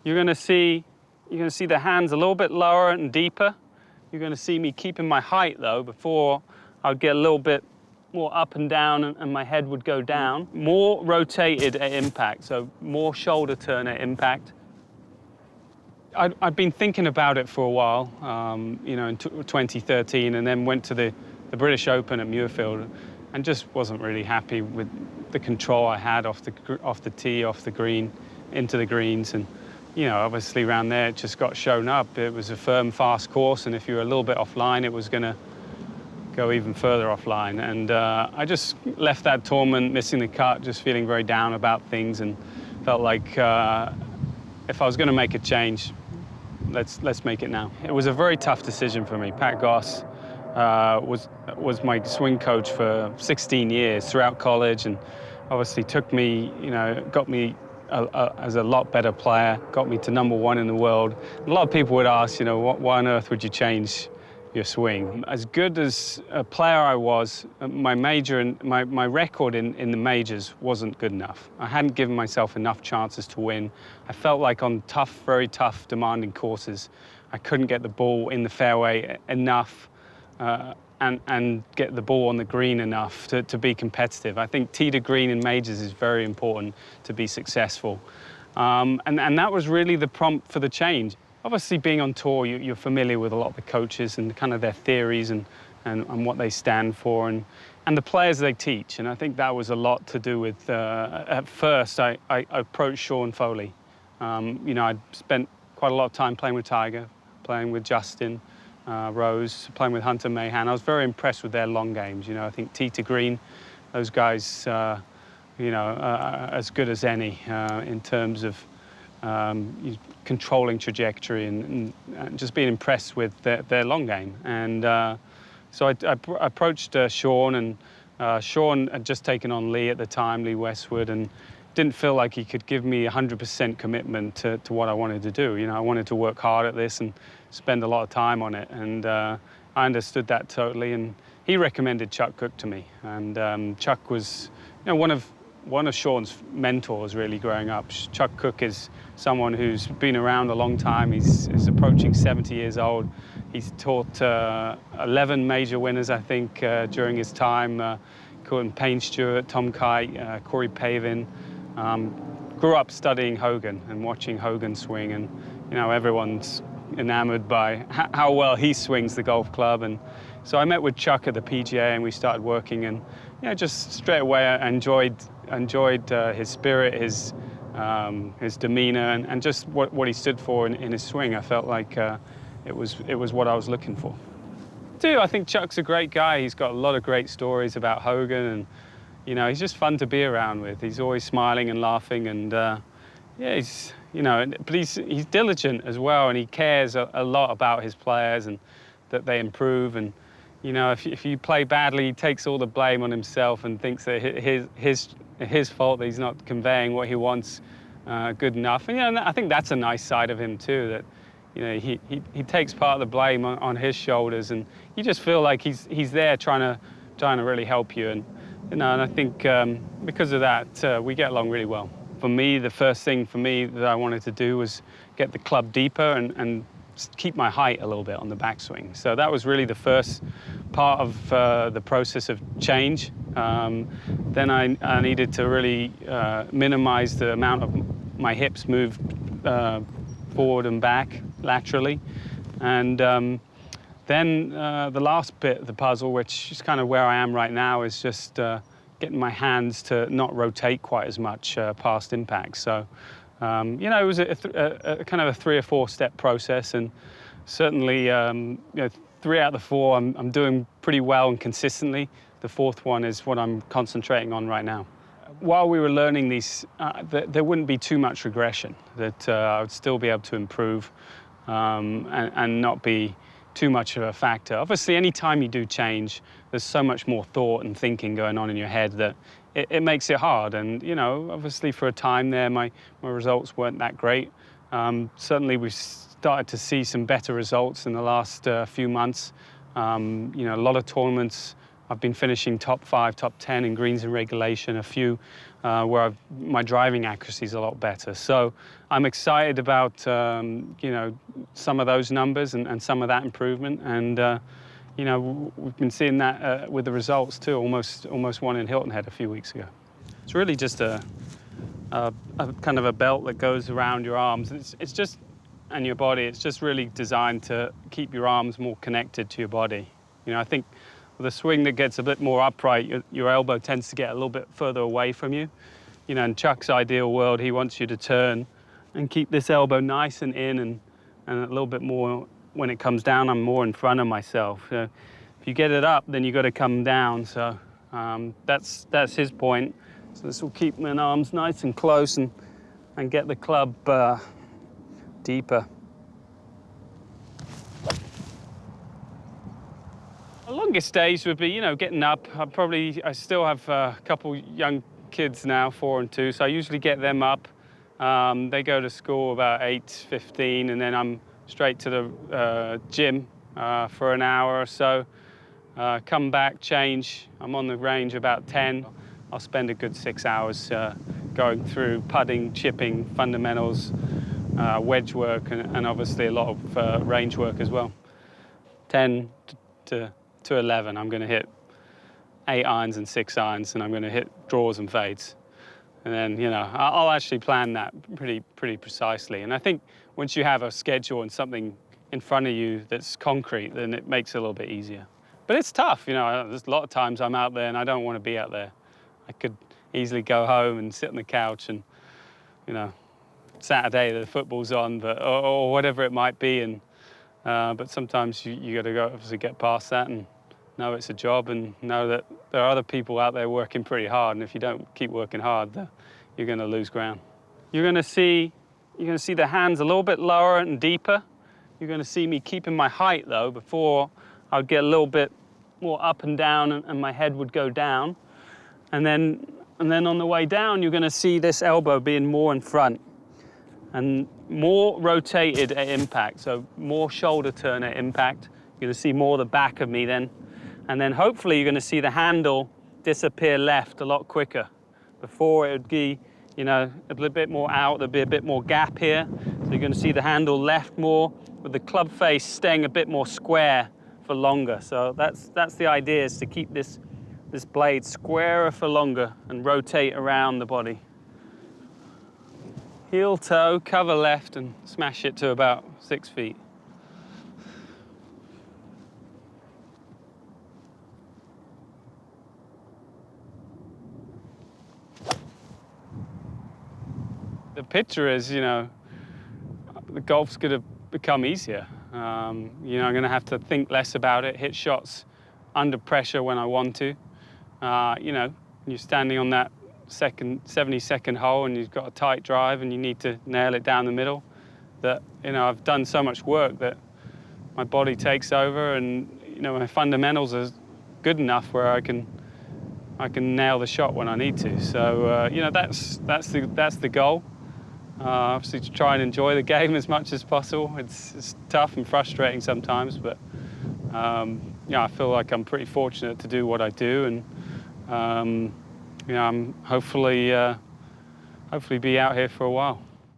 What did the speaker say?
You're going to see the hands a little bit lower and deeper. You're going to see me keeping my height though. Before I'd get a little bit more up and down and my head would go down. More rotated at impact, so more shoulder turn at impact. I'd been thinking about it for a while, you know, in 2013, and then went to the British Open at Muirfield and just wasn't really happy with the control I had off the tee, off the green, into the greens. And, you know, obviously around there it just got shown up. It was a firm, fast course, and if you were a little bit offline, it was going to go even further offline. And I just left that tournament missing the cut, just feeling very down about things, and felt like if I was going to make a change, let's make it now. It was a very tough decision for me. Pat Goss was my swing coach for 16 years throughout college, and obviously took me, you know, got me as a lot better player, got me to #1 in the world. A lot of people would ask, you know, why on earth would you change your swing? As good as a player I was, my record in the majors wasn't good enough. I hadn't given myself enough chances to win. I felt like on tough, very tough, demanding courses, I couldn't get the ball in the fairway enough and get the ball on the green enough to be competitive. I think tee to green in majors is very important to be successful. And that was really the prompt for the change. Obviously, being on tour, you're familiar with a lot of the coaches and kind of their theories and what they stand for and the players they teach. And I think that was a lot to do with, at first, I approached Sean Foley. You know, I'd spent quite a lot of time playing with Tiger, playing with Justin Rose, playing with Hunter Mahan. I was very impressed with their long games. You know, I think tee to green, those guys, you know, are as good as any in terms of controlling trajectory and just being impressed with their long game. And so I approached Sean, and Sean had just taken on Lee at the time, Lee Westwood, and didn't feel like he could give me 100% commitment to what I wanted to do. You know, I wanted to work hard at this and spend a lot of time on it, and I understood that totally. And he recommended Chuck Cook to me, and Chuck was, you know, one of Sean's mentors really growing up. Chuck Cook is someone who's been around a long time. He's approaching 70 years old. He's taught 11 major winners, I think, during his time. Including Payne Stewart, Tom Kite, Corey Pavin. Grew up studying Hogan and watching Hogan swing, and you know, everyone's enamored by how well he swings the golf club. And so I met with Chuck at the PGA, and we started working, and you know, just straight away I enjoyed his spirit, his demeanor, and just what he stood for in his swing. I felt like it was what I was looking for. I think Chuck's a great guy. He's got a lot of great stories about Hogan, and you know, he's just fun to be around with. He's always smiling and laughing, and yeah, he's, you know, but he's diligent as well, and he cares a lot about his players and that they improve. And you know, if you play badly, he takes all the blame on himself and thinks that his fault that he's not conveying what he wants good enough. And you know, I think that's a nice side of him too, that you know, he takes part of the blame on his shoulders, and you just feel like he's there trying to really help you. And you know, and I think because of that, we get along really well. For me, the first thing for me that I wanted to do was get the club deeper and keep my height a little bit on the backswing. So that was really the first part of the process of change. Then I needed to really minimize the amount of my hips moved forward and back laterally. And then the last bit of the puzzle, which is kind of where I am right now, is just getting my hands to not rotate quite as much past impact. So, you know, it was a kind of a 3 or 4 step process, and certainly, you know, 3 out of the 4 I'm doing pretty well and consistently. The 4th one is what I'm concentrating on right now. While we were learning these, there wouldn't be too much regression, that I would still be able to improve and not be too much of a factor. Obviously, any time you do change, there's so much more thought and thinking going on in your head that it makes it hard. And, you know, obviously for a time there, my results weren't that great. Certainly, we've started to see some better results in the last few months. You know, a lot of tournaments I've been finishing top 5, top 10 in greens and regulation, a few where my driving accuracy is a lot better. So I'm excited about you know, some of those numbers and some of that improvement. And you know, we've been seeing that with the results too. Almost won in Hilton Head a few weeks ago. It's really just a kind of a belt that goes around your arms. It's just, and your body. It's just really designed to keep your arms more connected to your body. You know, I think with a swing that gets a bit more upright, your elbow tends to get a little bit further away from you. You know, in Chuck's ideal world, he wants you to turn and keep this elbow nice and in, and a little bit more when it comes down. I'm more in front of myself. So if you get it up, then you've got to come down. So that's his point. So this will keep my arms nice and close and get the club deeper. The longest days would be, you know, getting up. I still have a couple young kids now, 4 and 2, so I usually get them up. They go to school about 8:15, and then I'm straight to the gym for an hour or so. Come back, change. I'm on the range about 10. I'll spend a good 6 hours going through putting, chipping, fundamentals, wedge work, and obviously a lot of range work as well. 10 to 11, I'm going to hit 8 irons and 6 irons, and I'm going to hit draws and fades. And then, you know, I'll actually plan that pretty precisely. And I think once you have a schedule and something in front of you that's concrete, then it makes it a little bit easier. But it's tough, you know. There's a lot of times I'm out there and I don't want to be out there. I could easily go home and sit on the couch and, you know, Saturday the football's on, or whatever it might be. And but sometimes you got to go obviously get past that and know it's a job, and know that there are other people out there working pretty hard, and if you don't keep working hard, you're going to lose ground. You're going to see the hands a little bit lower and deeper. You're going to see me keeping my height though. Before I'd get a little bit more up and down, and my head would go down, and then on the way down, you're going to see this elbow being more in front and more rotated at impact, so more shoulder turn at impact. You're going to see more the back of me then. And then hopefully you're going to see the handle disappear left a lot quicker. Before it would be, you know, a little bit more out, there'd be a bit more gap here. So you're going to see the handle left more, with the club face staying a bit more square for longer. So that's the idea, is to keep this blade squarer for longer and rotate around the body. Heel toe, cover left, and smash it to about 6 feet. The picture is, you know, the golf's going to become easier. You know, I'm going to have to think less about it, hit shots under pressure when I want to. You know, you're standing on that 72nd hole and you've got a tight drive and you need to nail it down the middle. That, you know, I've done so much work that my body takes over, and, you know, my fundamentals are good enough where I can nail the shot when I need to. So, you know, that's the goal. Obviously, to try and enjoy the game as much as possible. It's tough and frustrating sometimes, but yeah, I feel like I'm pretty fortunate to do what I do, and you know, I'm hopefully be out here for a while.